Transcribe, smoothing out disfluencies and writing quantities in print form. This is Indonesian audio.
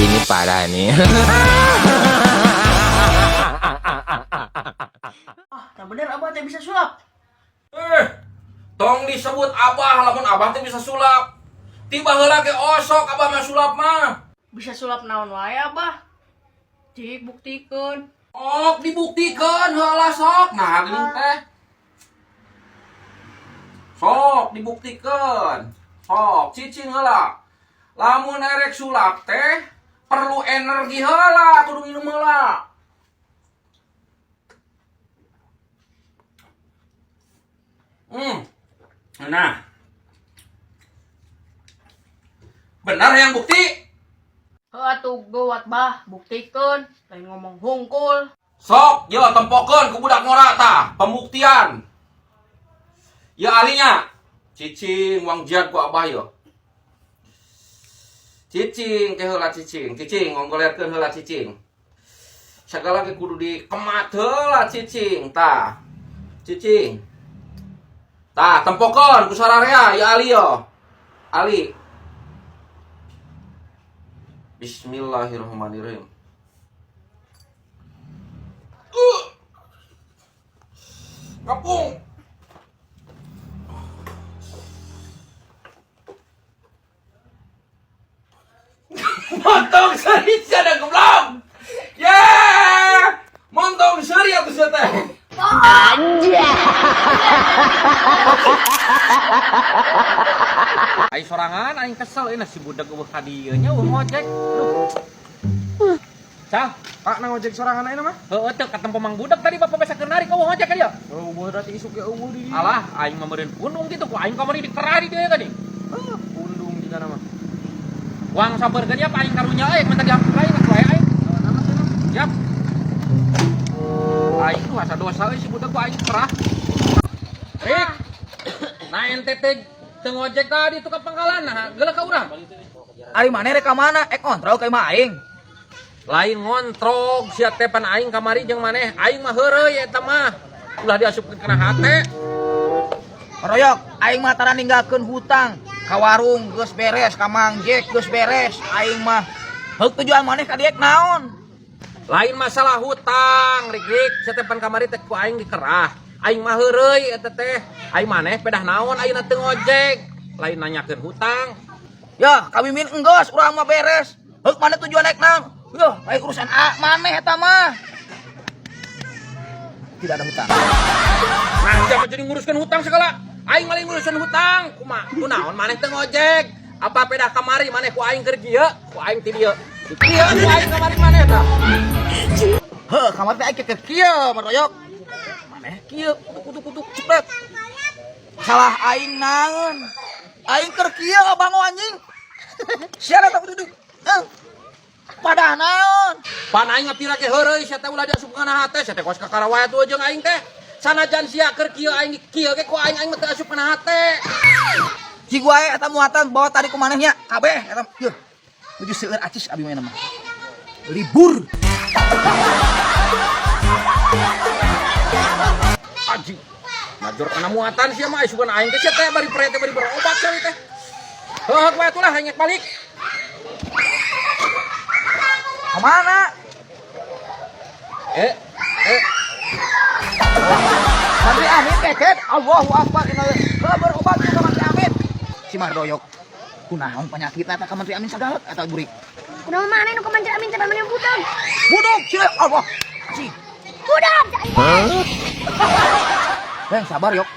ini parah nih. Tak bener abah teh bisa sulap. Tong disebut abah, lamun abah teh bisa sulap. Tiba heula ge osok abah mah sulap mah. Bisa sulap naon wae abah. Cik buktikeun. Ok dibuktikan heula sok. Nah geuning teh. Sok dibuktikan. Sok cicing heula. Lamun erek sulap teh perlu energi heula kudu minum heula. Nah. Benar yang bukti? Atuh geuat bah, buktikeun. Lain ngomong hungkul. Sok, yo tempokeun ku budak ngora tah, pembuktian. Ya ahlinya. Cicing wang jad ku abah yo. Cicing teh heula cicing, ngonggolerkeun heula cicing. Sagala ge kudu dikemat heula cicing tah. Cicing. Tah, tempokeun ku sararea ya ahli yo. Ali. Bismillahirrahmanirrahim. Ngapung. Montong seri ada geblong. Yeah! Montong seri atuh sia teh. Aing sorangan, aing kesel ini si budak eueuh ka dieu nya eueuh ngojek. Aduh. Cah, Pak nang ojek sorangan ayeuna mah? heueuh teu katempo mang budak tadi bapak besa keur narik eueuh ngojek aya. Oh, berarti isuk ge eueuh di. Alah, aing mah meureun pundung kitu ku aing kamari dikerari dieu tadi. Pundung di kana mah. Uang sabeurkeun ya aing karunya euy minta diangkut lain atuh aya aing. Siap. Aing tuh asa dosa euy si budak ku aing kerah. Rik. Nah ente teh teu ngojek tadi tuh ka pangkalan nah geuleuh ka urang. Ari maneh rek ka mana? Ek kontrol ka imah aing. Lain ngontrog sia teh pan aing kamari jeung maneh aing mah heureuy eta mah ulah diasupkeun kana hate. Royok, aing mah tara ninggalkeun hutang. Ka warung geus beres, ka Mang Jack geus beres. Aing mah heuk tujuan maneh ka diek naon? Lain masalah hutang rik sia teh pan kamari teh ku aing dikerah. Aing mah heureuy eta teh. Aing maneh pedah naon ayeuna teu ngojek. Lain nanyakeun hutang. Ya, kami min enggeus urang mah beres. Heuk maneh tujuan naik naon? Yo, baik urusan maneh eta mah. Tidak ada hutang. Nah, jangan jadi nguruskeun hutang segala. Aing malah nguruskeun hutang. Kunaon maneh teu ngojek? Apa pedah kamari maneh ku aing keur kieu? Ku aing ti dieu. Kieu ku aing kamari maneh eta. Heuh, kamari teh aing keur kieu, Royok. Maneh kieu, kutuk-kutuk cepet. Salah aing naon? Aing keur kieu abang anjing. Sia eta kudu. Padah naon? Pan aing ngapira ge heureuy sia teh ulah diasupkeun kana hate, sia teh kos ka karawaya tuh jeung aing teh. Sanajan sia keur kieu aing kieu ge ku aing mah teu asup kana hate. Si gua eta muatan bawa tadi ku manehnya kabeh eta yeuh. Nuju seueur acis abi mah mah. Libur. Aji. Major kana muatan sia mah isukeun aing teh sia teh bari pre teh bari berobat sia teh. Heuh we atuh lah hanyek balik. Kemana? Mantri Amit keket, Allahu Akbar. Berobat ke Mantri Amit. Si Mardoyok, kunaon penyakitna eta ka Mantri Amit sagala eta burik. Kunaon maneh nu ka Mantri Amin teh maneh butang. Buduk, si Allah. Si. Budak. Sabar yok.